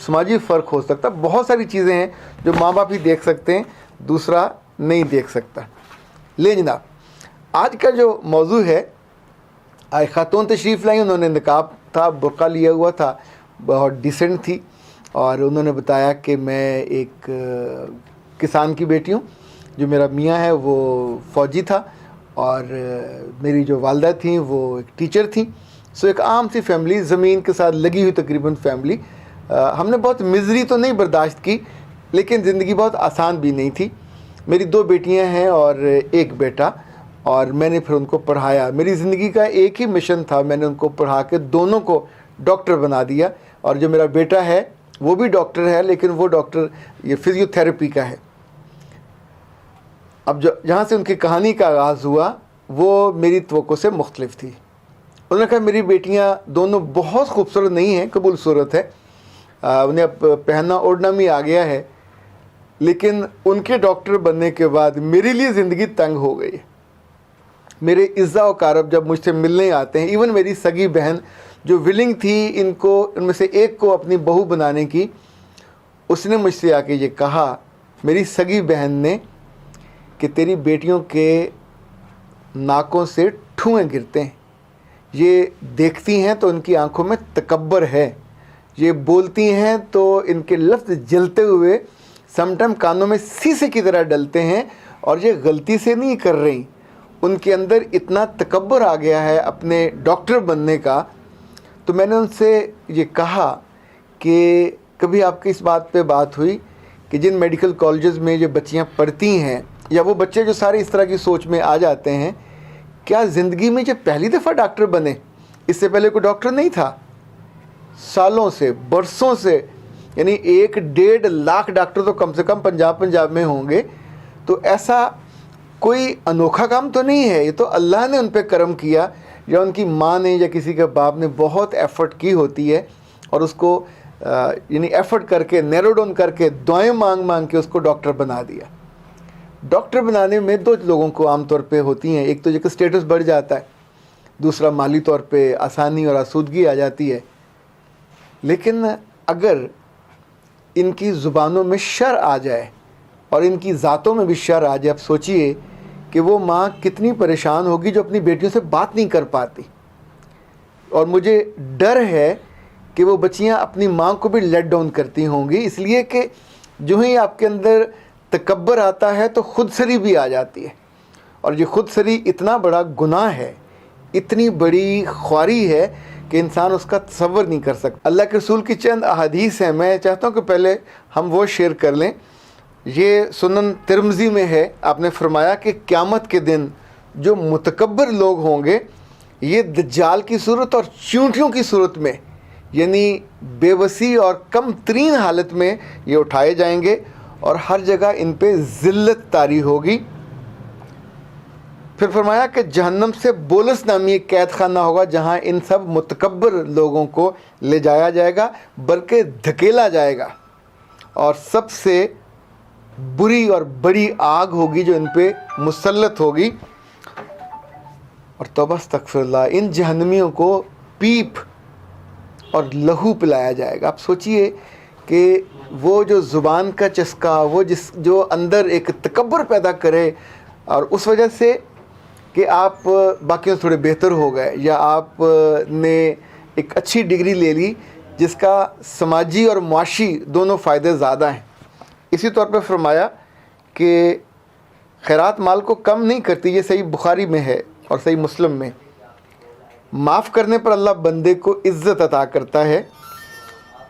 سماجی فرق ہو سکتا، بہت ساری چیزیں ہیں جو ماں باپ ہی دیکھ سکتے ہیں، دوسرا نہیں دیکھ سکتا۔ لے جناب، آج کا جو موضوع ہے، آج خاتون تشریف لائیں، انہوں نے نقاب تھا، برقع لیا ہوا تھا، بہت ڈیسنٹ تھی، اور انہوں نے بتایا کہ میں ایک کسان کی بیٹی ہوں، جو میرا میاں ہے وہ فوجی تھا، اور میری جو والدہ تھیں وہ ایک ٹیچر تھیں۔ سو ایک عام سی فیملی، زمین کے ساتھ لگی ہوئی تقریباً فیملی۔ ہم نے بہت مزری تو نہیں برداشت کی، لیکن زندگی بہت آسان بھی نہیں تھی۔ میری 2 بیٹیاں ہیں اور ایک بیٹا، اور میں نے پھر ان کو پڑھایا۔ میری زندگی کا ایک ہی مشن تھا، میں نے ان کو پڑھا کے دونوں کو ڈاکٹر بنا دیا، اور جو میرا بیٹا ہے وہ بھی ڈاکٹر ہے، لیکن وہ ڈاکٹر یہ فزیو تھراپی کا ہے۔ اب جہاں سے ان کی کہانی کا آغاز ہوا وہ میری توقع سے مختلف تھی۔ انہوں نے کہا میری بیٹیاں دونوں بہت خوبصورت نہیں ہیں، قبول صورت ہے، انہیں اب پہننا اوڑھنا بھی آ گیا ہے، لیکن ان کے ڈاکٹر بننے کے بعد میرے لیے زندگی تنگ ہو گئی۔ میرے عزا و کارب جب مجھ سے ملنے آتے ہیں، ایون میری سگی بہن جو ولنگ تھی ان میں سے ایک کو اپنی بہو بنانے کی، اس نے مجھ سے آ کے یہ کہا، میری سگی بہن نے، کہ تیری بیٹیوں کے ناکوں سے ٹھوئیں گرتے ہیں، یہ دیکھتی ہیں تو ان کی آنکھوں میں تکبر ہے، یہ بولتی ہیں تو ان کے لفظ جلتے ہوئے سم ٹائم کانوں میں سیسے کی طرح ڈلتے ہیں، اور یہ غلطی سے نہیں کر رہی، ان کے اندر اتنا تکبر آ گیا ہے اپنے ڈاکٹر بننے کا۔ تو میں نے ان سے یہ کہا کہ کبھی آپ کی اس بات پہ بات ہوئی کہ جن میڈیکل کالجز میں یہ بچیاں پڑھتی ہیں، یا وہ بچے جو سارے اس طرح کی سوچ میں آ جاتے ہیں، کیا زندگی میں یہ پہلی دفعہ ڈاکٹر بنے؟ اس سے پہلے کوئی ڈاکٹر نہیں تھا؟ سالوں سے، برسوں سے، یعنی 1.5 لاکھ ڈاکٹر تو کم سے کم پنجاب میں ہوں گے۔ تو ایسا کوئی انوکھا کام تو نہیں ہے، یہ تو اللہ نے ان پہ کرم کیا، یا ان کی ماں نے یا کسی کے باپ نے بہت ایفرٹ کی ہوتی ہے، اور اس کو یعنی ایفرٹ کر کے، نیرو ڈاؤن کر کے، دعائیں مانگ مانگ کے اس کو ڈاکٹر بنا دیا۔ ڈاکٹر بنانے میں 2 لوگوں کو عام طور پہ ہوتی ہیں، ایک تو جس کا اسٹیٹس بڑھ جاتا ہے، دوسرا مالی طور پہ آسانی اور آسودگی آ جاتی ہے۔ لیکن اگر ان کی زبانوں میں شر آ جائے اور ان کی ذاتوں میں بھی شر آ جائے، اب سوچئے کہ وہ ماں کتنی پریشان ہوگی جو اپنی بیٹیوں سے بات نہیں کر پاتی۔ اور مجھے ڈر ہے کہ وہ بچیاں اپنی ماں کو بھی لیٹ ڈاؤن کرتی ہوں گی، اس لیے کہ جو ہی آپ کے اندر تکبر آتا ہے تو خود سری بھی آ جاتی ہے، اور یہ خود سری اتنا بڑا گناہ ہے، اتنی بڑی خواری ہے کہ انسان اس کا تصور نہیں کر سکتا۔ اللہ کے رسول کی چند احادیث ہیں، میں چاہتا ہوں کہ پہلے ہم وہ شیئر کر لیں۔ یہ سنن ترمذی میں ہے، آپ نے فرمایا کہ قیامت کے دن جو متکبر لوگ ہوں گے، یہ دجال کی صورت اور چیونٹیوں کی صورت میں، یعنی بے بسی اور کم ترین حالت میں یہ اٹھائے جائیں گے، اور ہر جگہ ان پہ ذلت طاری ہوگی۔ پھر فرمایا کہ جہنم سے بولس نامی ایک قید خانہ ہوگا، جہاں ان سب متکبر لوگوں کو لے جایا جائے گا، بلکہ دھکیلا جائے گا، اور سب سے بری اور بڑی آگ ہوگی جو ان پہ مسلط ہوگی۔ اور توبہ استغفر اللہ، ان جہنمیوں کو پیپ اور لہو پلایا جائے گا۔ آپ سوچئے کہ وہ جو زبان کا چسکا، وہ جو اندر ایک تکبر پیدا کرے، اور اس وجہ سے کہ آپ باقیوں سے تھوڑے بہتر ہو گئے، یا آپ نے ایک اچھی ڈگری لے لی جس کا سماجی اور معاشی دونوں فائدے زیادہ ہیں۔ اسی طور پہ فرمایا کہ خیرات مال کو کم نہیں کرتی، یہ صحیح بخاری میں ہے اور صحیح مسلم میں۔ معاف کرنے پر اللہ بندے کو عزت عطا کرتا ہے،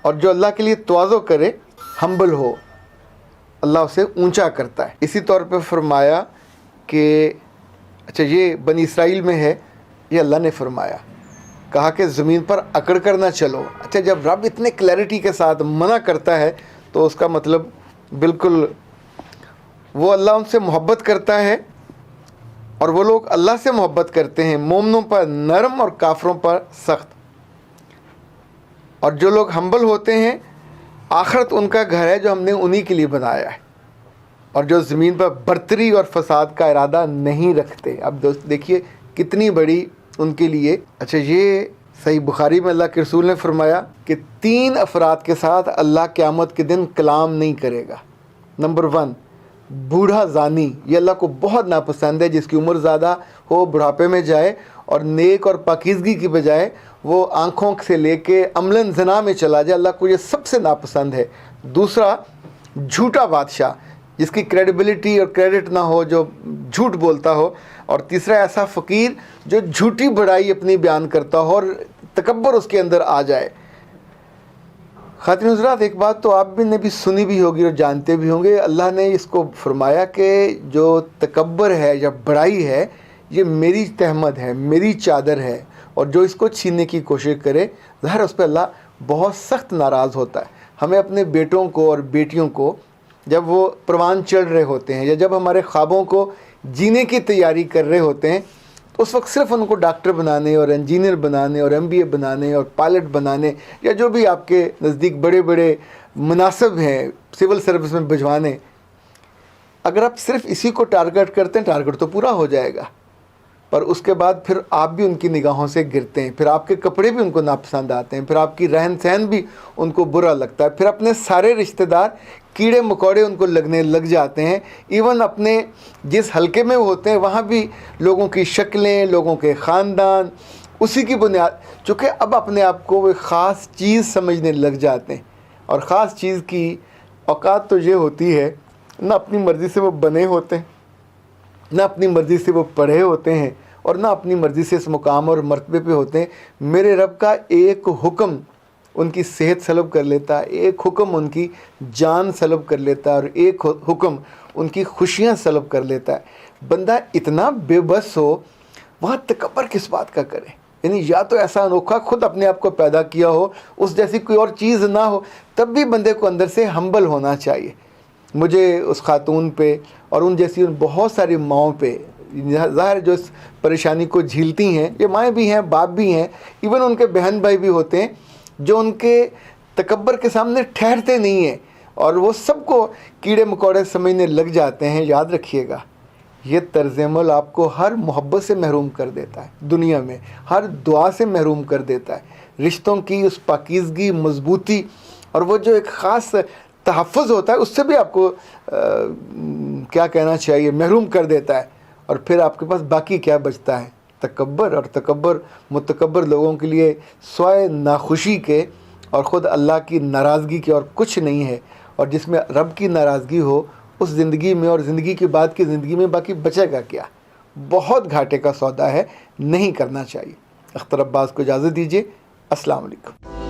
اور جو اللہ کے لیے تواضع کرے، ہمبل ہو، اللہ اسے اونچا کرتا ہے۔ اسی طور پہ فرمایا کہ اچھا یہ بنی اسرائیل میں ہے، یہ اللہ نے فرمایا، کہا کہ زمین پر اکڑ کر نہ چلو۔ اچھا جب رب اتنے کلیئرٹی کے ساتھ منع کرتا ہے تو اس کا مطلب بالکل وہ اللہ ان سے محبت کرتا ہے، اور وہ لوگ اللہ سے محبت کرتے ہیں، مومنوں پر نرم اور کافروں پر سخت۔ اور جو لوگ ہمبل ہوتے ہیں، آخرت ان کا گھر ہے جو ہم نے انہی کے لیے بنایا ہے، اور جو زمین پر برتری اور فساد کا ارادہ نہیں رکھتے۔ اب دیکھیے کتنی بڑی ان کے لیے۔ اچھا یہ صحیح بخاری میں اللہ کے رسول نے فرمایا کہ 3 افراد کے ساتھ اللہ قیامت کے دن کلام نہیں کرے گا۔ نمبر 1، بوڑھا زانی، یہ اللہ کو بہت ناپسند ہے، جس کی عمر زیادہ ہو بڑھاپے میں جائے اور نیک اور پاکیزگی کی بجائے وہ آنکھوں سے لے کے عملاً زنا میں چلا جائے، اللہ کو یہ سب سے ناپسند ہے۔ دوسرا، جھوٹا بادشاہ جس کی کریڈیبلٹی اور کریڈٹ نہ ہو، جو جھوٹ بولتا ہو۔ اور تیسرا، ایسا فقیر جو جھوٹی بڑائی اپنی بیان کرتا ہو اور تکبر اس کے اندر آ جائے۔ خواتین حضرات، ایک بات تو آپ بھی نے بھی سنی بھی ہوگی اور جانتے بھی ہوں گے، اللہ نے اس کو فرمایا کہ جو تکبر ہے یا بڑائی ہے یہ میری تہمت ہے، میری چادر ہے، اور جو اس کو چھیننے کی کوشش کرے ظاہر اس پہ اللہ بہت سخت ناراض ہوتا ہے۔ ہمیں اپنے بیٹوں کو اور بیٹیوں کو جب وہ پروان چڑھ رہے ہوتے ہیں یا جب ہمارے خوابوں کو جینے کی تیاری کر رہے ہوتے ہیں تو اس وقت صرف ان کو ڈاکٹر بنانے اور انجینئر بنانے اور MBA بنانے اور پائلٹ بنانے یا جو بھی آپ کے نزدیک بڑے بڑے مناسب ہیں سول سروس میں بھجوانے، اگر آپ صرف اسی کو ٹارگٹ کرتے ہیں ٹارگٹ تو پورا ہو جائے گا، پر اس کے بعد پھر آپ بھی ان کی نگاہوں سے گرتے ہیں، پھر آپ کے کپڑے بھی ان کو ناپسند آتے ہیں، پھر آپ کی رہن سہن بھی ان کو برا لگتا ہے، پھر اپنے سارے رشتہ دار کیڑے مکوڑے ان کو لگنے لگ جاتے ہیں، ایون اپنے جس حلقے میں وہ ہوتے ہیں وہاں بھی لوگوں کی شکلیں، لوگوں کے خاندان اسی کی بنیاد، چونکہ اب اپنے آپ کو وہ خاص چیز سمجھنے لگ جاتے ہیں۔ اور خاص چیز کی اوقات تو یہ ہوتی ہے نہ اپنی مرضی سے وہ بنے ہوتے ہیں، نہ اپنی مرضی سے وہ پڑھے ہوتے ہیں، اور نہ اپنی مرضی سے اس مقام اور مرتبے پہ ہوتے ہیں۔ میرے رب کا ایک حکم ان کی صحت سلب کر لیتا ہے، ایک حکم ان کی جان سلب کر لیتا ہے، اور ایک حکم ان کی خوشیاں سلب کر لیتا ہے۔ بندہ اتنا بے بس ہو وہاں تکبر کس بات کا کرے؟ یعنی یا تو ایسا انوکھا خود اپنے آپ کو پیدا کیا ہو، اس جیسی کوئی اور چیز نہ ہو، تب بھی بندے کو اندر سے ہمبل ہونا چاہیے۔ مجھے اس خاتون پہ اور ان جیسی ان بہت ساری ماؤں پہ، ظاہر جو اس پریشانی کو جھیلتی ہیں، یہ مائیں بھی ہیں، باپ بھی ہیں، ایون ان کے بہن بھائی بھی ہوتے ہیں جو ان کے تکبر کے سامنے ٹھہرتے نہیں ہیں اور وہ سب کو کیڑے مکوڑے سمجھنے لگ جاتے ہیں۔ یاد رکھیے گا یہ طرز عمل آپ کو ہر محبت سے محروم کر دیتا ہے، دنیا میں ہر دعا سے محروم کر دیتا ہے، رشتوں کی اس پاکیزگی، مضبوطی اور وہ جو ایک خاص تحفظ ہوتا ہے اس سے بھی آپ کو کیا کہنا چاہیے، محروم کر دیتا ہے۔ اور پھر آپ کے پاس باقی کیا بچتا ہے؟ تکبر، اور تکبر متکبر لوگوں کے لیے سوائے ناخوشی کے اور خود اللہ کی ناراضگی کے اور کچھ نہیں ہے، اور جس میں رب کی ناراضگی ہو اس زندگی میں اور زندگی کے بعد کی زندگی میں باقی بچے گا کیا؟ بہت گھاٹے کا سودا ہے، نہیں کرنا چاہیے۔ اختر عباس کو اجازت دیجیے، السلام علیکم۔